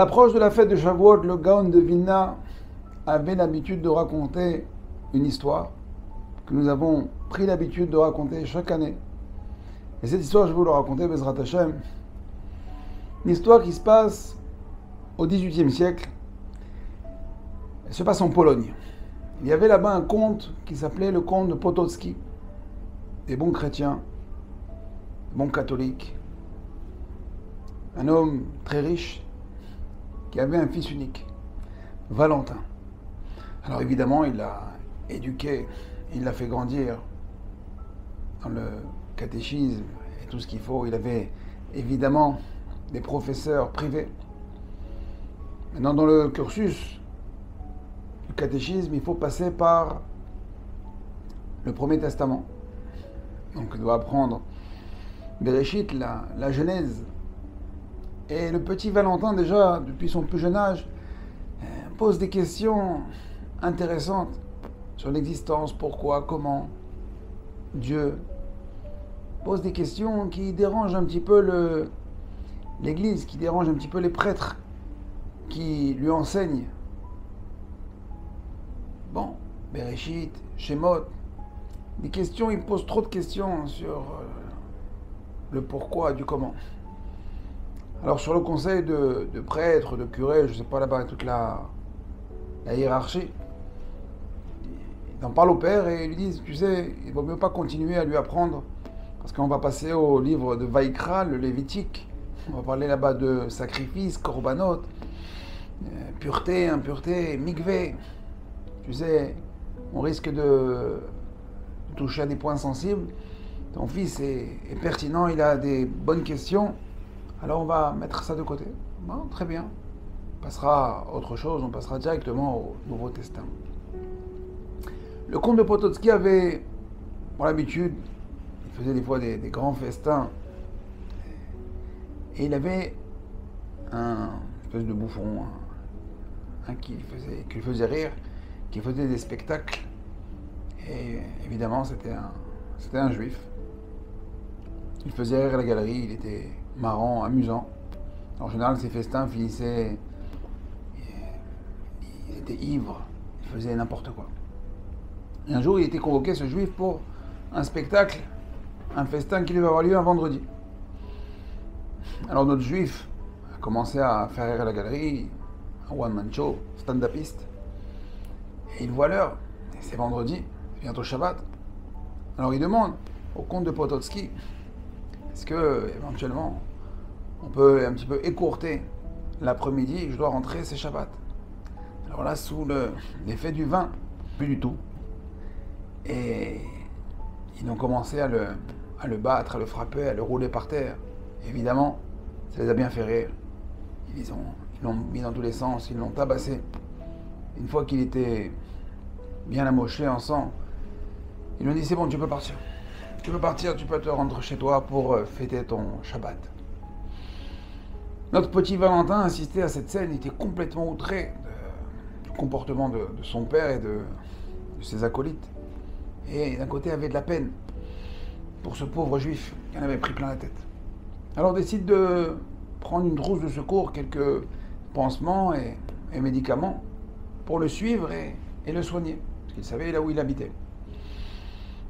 À l'approche de la fête de Shavuot, le Gaon de Vilna avait l'habitude de raconter une histoire que nous avons pris l'habitude de raconter chaque année. Et cette histoire, je vais vous la raconter, Bezrat Hashem. Une histoire qui se passe au XVIIIe siècle. Elle se passe en Pologne. Il y avait là-bas un comte qui s'appelait le comte de Potocki. Des bons chrétiens, des bons catholiques. Un homme très riche qui avait un fils unique, Valentin. Alors évidemment, il l'a éduqué, il l'a fait grandir dans le catéchisme et tout ce qu'il faut. Il avait évidemment des professeurs privés. Maintenant, dans le cursus du catéchisme, il faut passer par le Premier Testament. Donc, il doit apprendre Bereshit, la Genèse. Et le petit Valentin, déjà, depuis son plus jeune âge, pose des questions intéressantes sur l'existence, pourquoi, comment, Dieu. Pose des questions qui dérangent un petit peu l'Église, qui dérangent un petit peu les prêtres qui lui enseignent. Bon, Bereshit, Shemot, des questions, il pose trop de questions sur le pourquoi du comment. Alors sur le conseil de prêtres, de curés, je ne sais pas là-bas, toute la hiérarchie, il en parle au père et ils lui disent, tu sais, il ne vaut mieux pas continuer à lui apprendre, parce qu'on va passer au livre de Vaïkra, le Lévitique. On va parler là-bas de sacrifice, korbanot, pureté, impureté, mikvé. Tu sais, on risque de toucher à des points sensibles. Ton fils est pertinent, il a des bonnes questions. Alors on va mettre ça de côté. Bon, très bien. On passera à autre chose, on passera directement au Nouveau Testament. Le comte de Potocki avait l'habitude, il faisait des fois des grands festins, et il avait un espèce de bouffon, qui le faisait rire, qui faisait des spectacles, et évidemment c'était un juif. Il faisait rire la galerie, il était marrant, amusant. En général, ces festins finissaient... Il était ivre, il faisait n'importe quoi. Et un jour, il était convoqué, ce juif, pour un spectacle, un festin qui devait avoir lieu un vendredi. Alors notre juif a commencé à faire rire la galerie, un one-man show, stand-upiste. Et il voit l'heure, et c'est vendredi, c'est bientôt Shabbat. Alors il demande au comte de Potocki, est-ce que, éventuellement, on peut un petit peu écourter l'après-midi, je dois rentrer, c'est Shabbat. Alors là, sous l'effet du vin, plus du tout. Et ils ont commencé à le battre, à le frapper, à le rouler par terre. Évidemment, ça les a bien fait rire. Ils l'ont mis dans tous les sens, ils l'ont tabassé. Une fois qu'il était bien amoché en sang, ils lui ont dit, c'est bon, tu peux partir. Tu peux partir, tu peux te rendre chez toi pour fêter ton Shabbat. Notre petit Valentin assistait à cette scène, il était complètement outré du comportement de son père et de ses acolytes. Et d'un côté, il avait de la peine pour ce pauvre juif qui en avait pris plein la tête. Alors il décide de prendre une trousse de secours, quelques pansements et médicaments pour le suivre et le soigner, parce qu'il savait là où il habitait.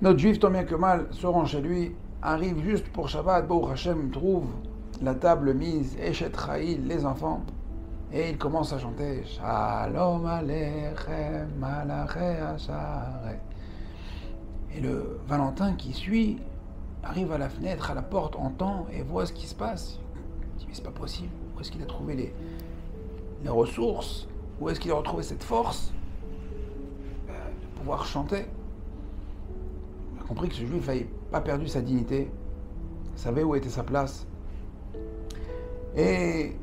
Notre juif, tant bien que mal, se rend chez lui, arrive juste pour Shabbat, Baruch Hashem trouve la table mise, Eshet Cha'il, les enfants, et il commence à chanter Shalom Aleichem Malachei Hasharei. Et le Valentin qui suit arrive à la fenêtre, à la porte, entend et voit ce qui se passe. Il dit mais c'est pas possible, où est-ce qu'il a trouvé les ressources, où est-ce qu'il a retrouvé cette force de pouvoir chanter. Il a compris que ce juif n'avait pas perdu sa dignité, savait où était sa place. Et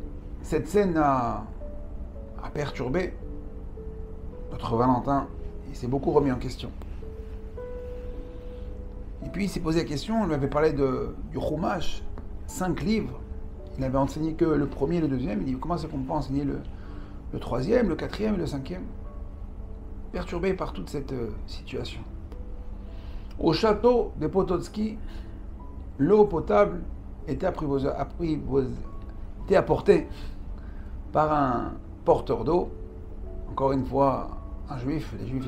cette scène a perturbé notre Valentin. Il s'est beaucoup remis en question. Et puis il s'est posé la question, on lui avait parlé du Chumash, 5 livres. Il n'avait enseigné que le premier et le deuxième. Il dit comment est-ce qu'on peut enseigner le troisième, le quatrième et le cinquième? Perturbé par toute cette situation. Au château de Potocki, l'eau potable était apportée par un porteur d'eau. Encore une fois, un juif, les juifs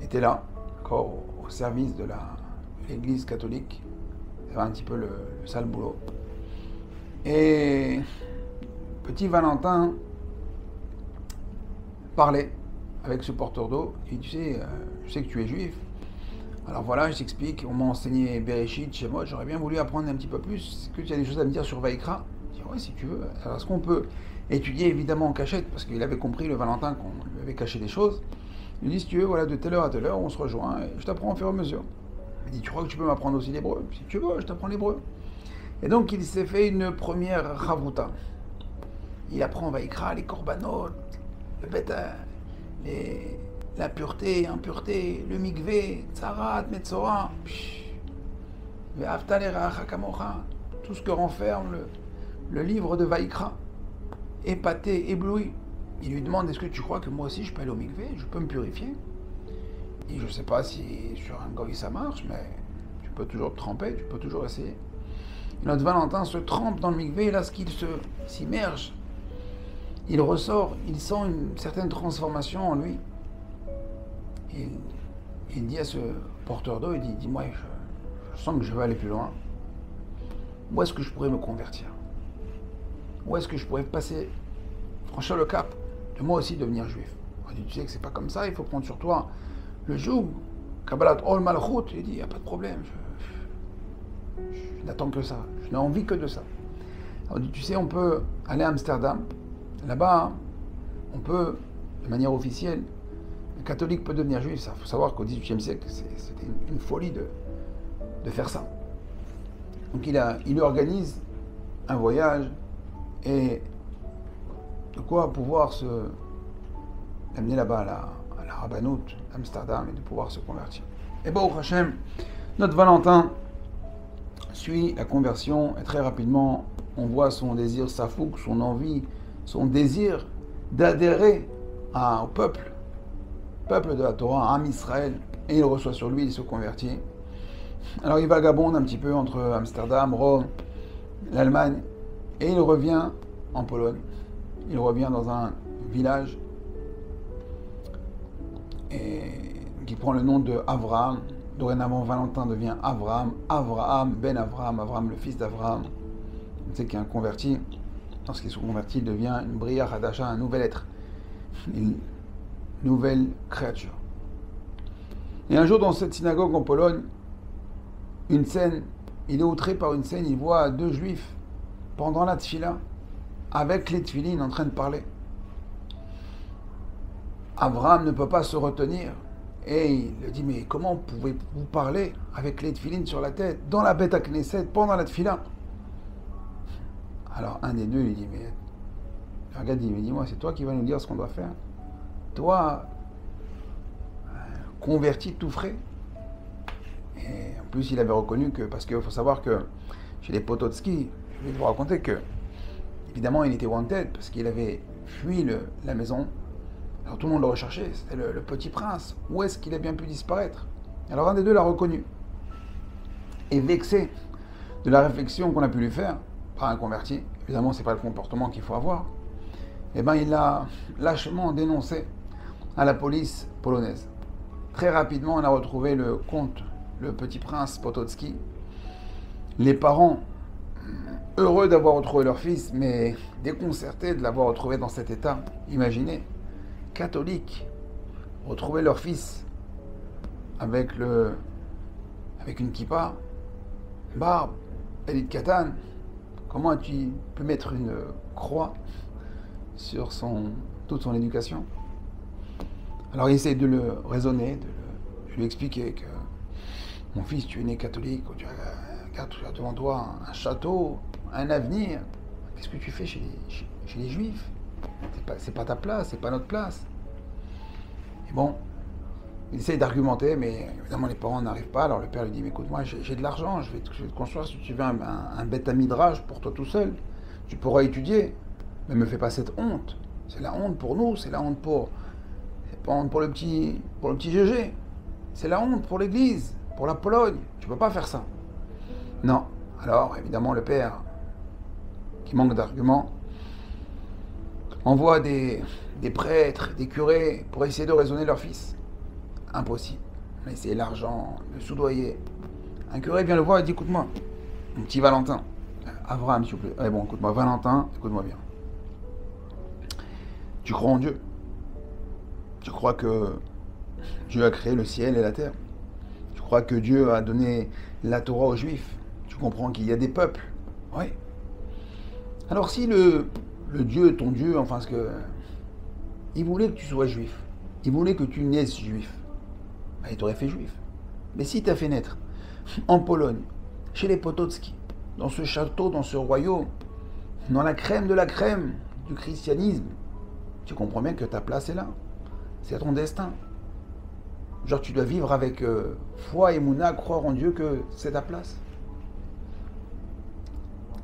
étaient là, encore au service de l'église catholique. C'était un petit peu le sale boulot. Et petit Valentin parlait avec ce porteur d'eau. Il dit, tu sais, je sais que tu es juif. Alors voilà, je t'explique, on m'a enseigné Bereshit chez moi, j'aurais bien voulu apprendre un petit peu plus. Est-ce que tu as des choses à me dire sur Vaïkra? Je dis, oui, si tu veux. Alors, est-ce qu'on peut étudier évidemment en cachette? Parce qu'il avait compris, le Valentin, qu'on lui avait caché des choses. Il lui dit, si tu veux, voilà, de telle heure à telle heure, on se rejoint et je t'apprends au fur et à mesure. Il dit, tu crois que tu peux m'apprendre aussi l'hébreu? Si tu veux, je t'apprends l'hébreu. Et donc, il s'est fait une première Ravruta. Il apprend Vaïkra, les korbanot, le bêta, la pureté, impureté, le mikvé, tsarat, metzora, tout ce que renferme le livre de Vaïkra. Épaté, ébloui. Il lui demande, est-ce que tu crois que moi aussi je peux aller au mikvé, je peux me purifier? Et je ne sais pas si sur un goy ça marche, mais tu peux toujours te tremper, tu peux toujours essayer. Et notre Valentin se trempe dans le mikvé, et lorsqu'il s'immerge, il ressort, il sent une certaine transformation en lui. Il dit à ce porteur d'eau, il dit, dis-moi, je sens que je veux aller plus loin. Où est-ce que je pourrais me convertir? Où est-ce que je pourrais franchir le cap de moi aussi devenir juif? Il dit, tu sais que c'est pas comme ça, il faut prendre sur toi le joug, Kabbalat Ol Malchut. Il dit, il n'y a pas de problème, je n'attends que ça, je n'ai envie que de ça. Alors il dit, tu sais, on peut aller à Amsterdam, là-bas, on peut, de manière officielle, le catholique peut devenir juif. Il faut savoir qu'au XVIIIe siècle, c'était une folie de faire ça. Donc il organise un voyage et de quoi pouvoir l'amener là-bas à la Rabbanout, Amsterdam, et de pouvoir se convertir. Et bon, au Hachem, notre Valentin suit la conversion et très rapidement, on voit son désir safouk, son envie, son désir d'adhérer au peuple de la Torah, Am Israël, et il reçoit sur lui, il se convertit. Alors il vagabonde un petit peu entre Amsterdam, Rome, l'Allemagne, et il revient en Pologne. Il revient dans un village qui prend le nom de Avraham. Dorénavant, Valentin devient Avraham, Ben Avraham, Avraham le fils d'Avraham. On sait qu'il y a un converti. Lorsqu'il se convertit, il devient une Bria Hadasha, un nouvel être, une nouvelle créature. Et un jour, dans cette synagogue en Pologne, une scène, il est outré par une scène, il voit deux juifs pendant la tfila, avec les tfilines en train de parler. Abraham ne peut pas se retenir, et il dit, mais comment pouvez-vous parler avec les tfilines sur la tête, dans la Beth Knesset, pendant la tfila? Alors un des deux lui dit, mais regarde, mais dis-moi, c'est toi qui vas nous dire ce qu'on doit faire? Toi, converti tout frais. Et en plus, il avait reconnu que, parce qu'il faut savoir que chez les Potocki, je vais vous raconter que, évidemment, il était wanted, parce qu'il avait fui la maison. Alors tout le monde le recherchait, c'était le petit prince. Où est-ce qu'il a bien pu disparaître? Alors un des deux l'a reconnu. Et vexé de la réflexion qu'on a pu lui faire, par un converti, évidemment, c'est pas le comportement qu'il faut avoir, eh bien, il l'a lâchement dénoncé à la police polonaise. Très rapidement, on a retrouvé le comte, le petit prince Potocki. Les parents, heureux d'avoir retrouvé leur fils, mais déconcertés de l'avoir retrouvé dans cet état. Imaginez, catholiques, retrouver leur fils avec une kippa, barbe, Elit Katan. Comment tu peux mettre une croix sur toute son éducation? Alors il essaie de le raisonner, de lui expliquer que mon fils, tu es né catholique, tu as devant toi un château, un avenir. Qu'est-ce que tu fais chez les juifs? C'est pas ta place, c'est pas notre place. Et bon, il essaie d'argumenter, mais évidemment les parents n'arrivent pas. Alors le père lui dit, mais écoute, moi j'ai de l'argent, je vais te construire si tu veux un bête à midrash pour toi tout seul. Tu pourras étudier, mais me fais pas cette honte. C'est la honte pour nous, c'est la honte c'est pas honte pour le petit GG. C'est la honte pour l'église, pour la Pologne. Tu peux pas faire ça. Non. Alors évidemment le père, qui manque d'arguments, envoient des prêtres, des curés pour essayer de raisonner leur fils. Impossible. On a essayé l'argent, le soudoyer. Un curé vient le voir et dit, écoute-moi, mon petit Valentin, Abraham, s'il vous plaît. Allez, bon, écoute-moi, Valentin, écoute-moi bien. Tu crois en Dieu? Tu crois que Dieu a créé le ciel et la terre? Tu crois que Dieu a donné la Torah aux Juifs? Tu comprends qu'il y a des peuples? Oui. Alors si le Dieu, ton Dieu, enfin ce que... il voulait que tu sois juif, il voulait que tu naisses juif, ben, il t'aurait fait juif. Mais si t'as fait naître en Pologne, chez les Potocki, dans ce château, dans ce royaume, dans la crème de la crème du christianisme, tu comprends bien que ta place est là. C'est ton destin. Genre tu dois vivre avec foi et mouna, croire en Dieu que c'est ta place.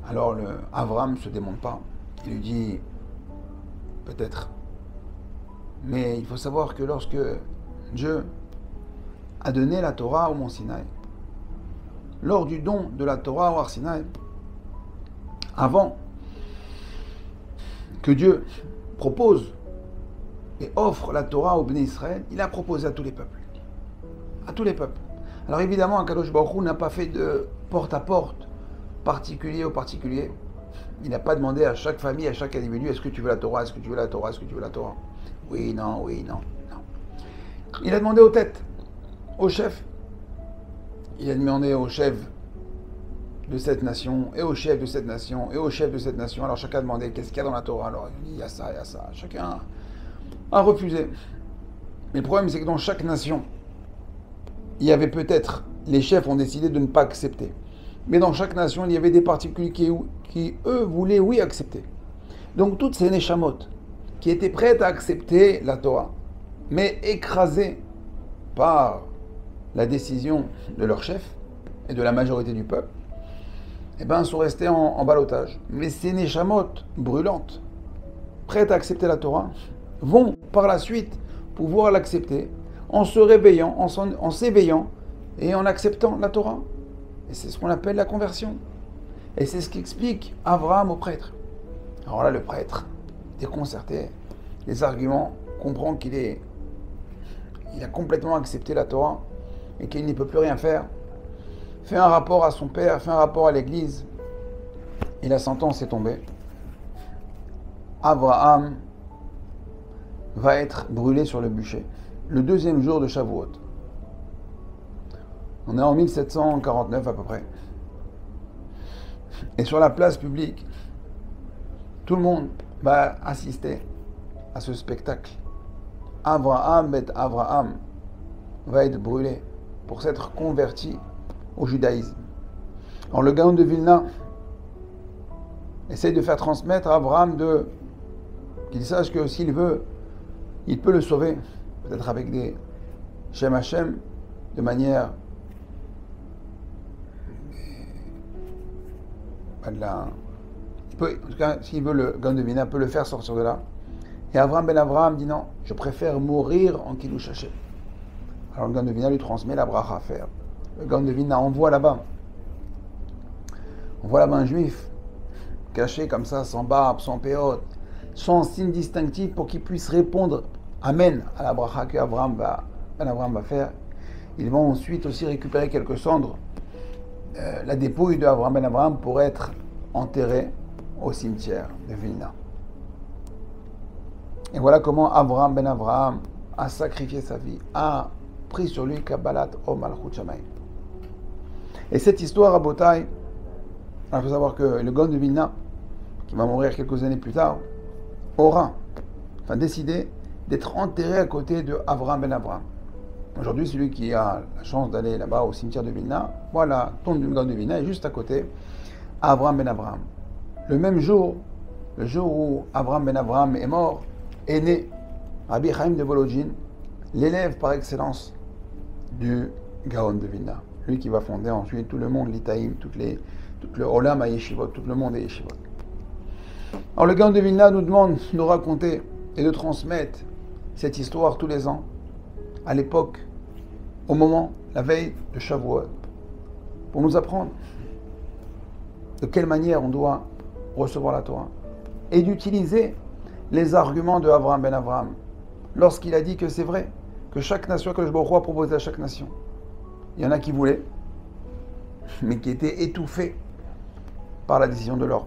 Alors Abraham ne se démonte pas. Il lui dit, peut-être. Mais il faut savoir que lorsque Dieu a donné la Torah au mont Sinaï, lors du don de la Torah au Har Sinaï, avant que Dieu propose et offre la Torah au Béné Israël, il a proposé à tous les peuples. À tous les peuples. Alors évidemment, Akadosh Baruch Hu n'a pas fait de porte-à-porte, particulier au particulier. Il n'a pas demandé à chaque famille, à chaque individu, est-ce que tu veux la Torah, est-ce que tu veux la Torah, est-ce que tu veux la Torah? Oui, non, non. Il a demandé aux têtes, aux chefs. Il a demandé aux chefs de cette nation, et aux chefs de cette nation, et aux chefs de cette nation. Alors chacun a demandé qu'est-ce qu'il y a dans la Torah. Alors il dit, il y a ça, il y a ça. Chacun a refusé. Mais le problème, c'est que dans chaque nation, il y avait peut-être, les chefs ont décidé de ne pas accepter. Mais dans chaque nation, il y avait des particuliers qui eux, voulaient, oui, accepter. Donc toutes ces neshamot qui étaient prêtes à accepter la Torah, mais écrasées par la décision de leur chef et de la majorité du peuple, eh ben, sont restés en ballottage. Mais ces neshamot brûlantes, prêtes à accepter la Torah, vont par la suite pouvoir l'accepter en se réveillant, en s'éveillant et en acceptant la Torah. Et c'est ce qu'on appelle la conversion. Et c'est ce qu'explique Abraham au prêtre. Alors là, le prêtre, déconcerté, les arguments, comprend qu'il a complètement accepté la Torah et qu'il n'y peut plus rien faire. Fait un rapport à son père, fait un rapport à l'église, et la sentence est tombée. Abraham va être brûlé sur le bûcher, le deuxième jour de Shavuot. On est en 1749 à peu près. Et sur la place publique, tout le monde va assister à ce spectacle. Abraham va être brûlé pour s'être converti au judaïsme. Alors le Gaon de Vilna essaye de faire transmettre à Abraham qu'il sache que s'il veut, il peut le sauver, peut-être avec des Shem Hashem, de manière en tout cas, s'il veut, le Gaon de Vilna peut le faire sortir de là. Et Abraham dit non, je préfère mourir en Kiddush Hashem. Alors le Gaon de Vilna lui transmet la bracha à faire. Le Gaon de Vilna envoie là-bas un juif caché comme ça, sans barbe, sans péote, sans signe distinctif pour qu'il puisse répondre Amen à la bracha que Abraham va faire. Ils vont ensuite aussi récupérer quelques cendres, la dépouille de Abraham pour être enterré au cimetière de Vilna. Et voilà comment Abraham a sacrifié sa vie, a pris sur lui Kabbalat o Malchut Shamayim. Et cette histoire à Botaï, il faut savoir que le Gaon de Vilna, qui va mourir quelques années plus tard, aura décidé d'être enterré à côté de Abraham. Aujourd'hui, celui qui a la chance d'aller là-bas au cimetière de Vilna, voilà, tombe du Gaon de Vilna, et juste à côté, Abraham. Le même jour, le jour où Abraham est mort, est né Rabbi Chaim de Volodjin, l'élève par excellence du Gaon de Vilna. Lui qui va fonder ensuite tout le monde, l'Itaïm, tout le Olam à Yeshivot, tout le monde est Yeshivot. Alors le Gaon de Vilna nous demande de nous raconter et de transmettre cette histoire tous les ans, à l'époque, au moment, la veille de Shavuot, pour nous apprendre de quelle manière on doit recevoir la Torah et d'utiliser les arguments de Abraham ben Abraham, lorsqu'il a dit que c'est vrai, que chaque nation que le Baruch Hu a proposé à chaque nation. Il y en a qui voulaient, mais qui étaient étouffés par la décision de leur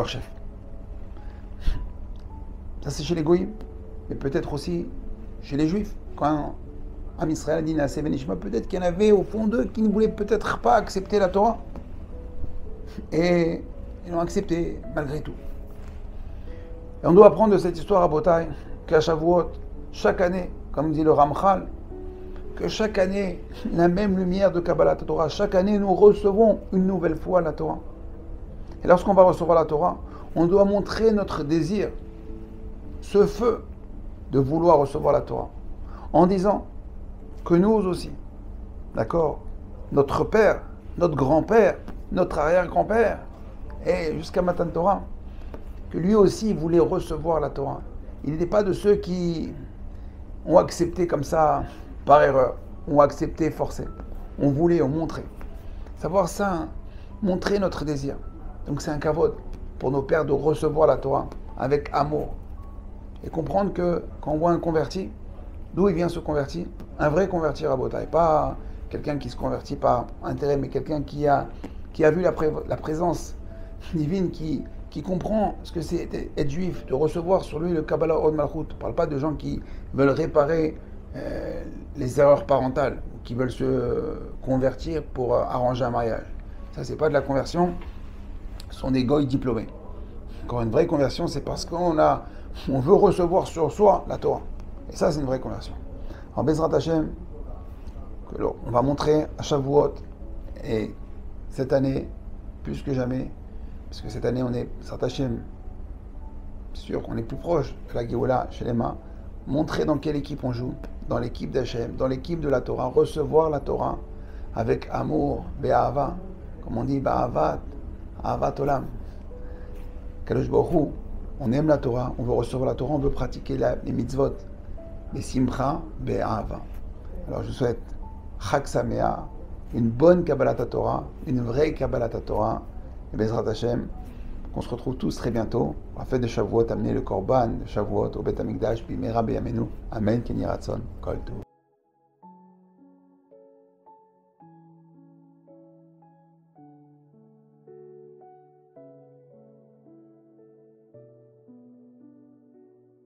chef. Ça c'est chez les Goïms, mais peut-être aussi chez les Juifs. Quand Am Israël a dit Naaseh Benishma, peut-être qu'il y en avait au fond d'eux qui ne voulaient peut-être pas accepter la Torah. Et ils l'ont accepté malgré tout. Et on doit apprendre de cette histoire à Botaï qu'à Shavuot, chaque année, comme dit le Ramchal, que chaque année, la même lumière de Kabbalat Torah, chaque année nous recevons une nouvelle fois la Torah. Et lorsqu'on va recevoir la Torah, on doit montrer notre désir, ce feu de vouloir recevoir la Torah, en disant que nous aussi, d'accord, notre père, notre grand-père, notre arrière-grand-père, et jusqu'à Matan Torah, que lui aussi voulait recevoir la Torah. Il n'était pas de ceux qui ont accepté comme ça, par erreur, ont accepté forcé. On voulait, on montrait. Savoir ça, montrer notre désir. Donc c'est un kavod pour nos pères de recevoir la Torah avec amour. Et comprendre que quand on voit un converti, d'où il vient ce converti? Un vrai converti à Botaï, pas quelqu'un qui se convertit par intérêt, mais quelqu'un qui a vu la présence divine, qui comprend ce que c'est être juif, de recevoir sur lui le Kabbalah Od Malchut. On ne parle pas de gens qui veulent réparer les erreurs parentales, qui veulent se convertir pour arranger un mariage. Ça, c'est pas de la conversion, ce sont des goïs diplômés. Encore une vraie conversion, c'est parce qu'on veut recevoir sur soi la Torah. Et ça, c'est une vraie conversion. Alors, Bezrat Hashem, on va montrer à Shavuot, et cette année, plus que jamais, parce que cette année, on est, Bezrat Hashem, sûr qu'on est plus proche de la Géoula chez les mains, montrer dans quelle équipe on joue, dans l'équipe d'Hachem, dans l'équipe de la Torah, recevoir la Torah avec amour, be'ahava, comme on dit, ba'avat, ahavat olam. Kadosh Baruch Hu, on aime la Torah, on veut recevoir la Torah, on veut pratiquer les mitzvot, les simcha, be'ahava. Alors je souhaite Chag Sameach, une bonne Kabbalat Torah, une vraie Kabbalat Torah, et Bezrat Hashem, qu'on se retrouve tous très bientôt. On va faire de Shavuot, amener le Korban de Shavuot au Bet Hamikdash, puis Mera B'Yameinu. Amen, Kenyi Ratzon, Kol Tov.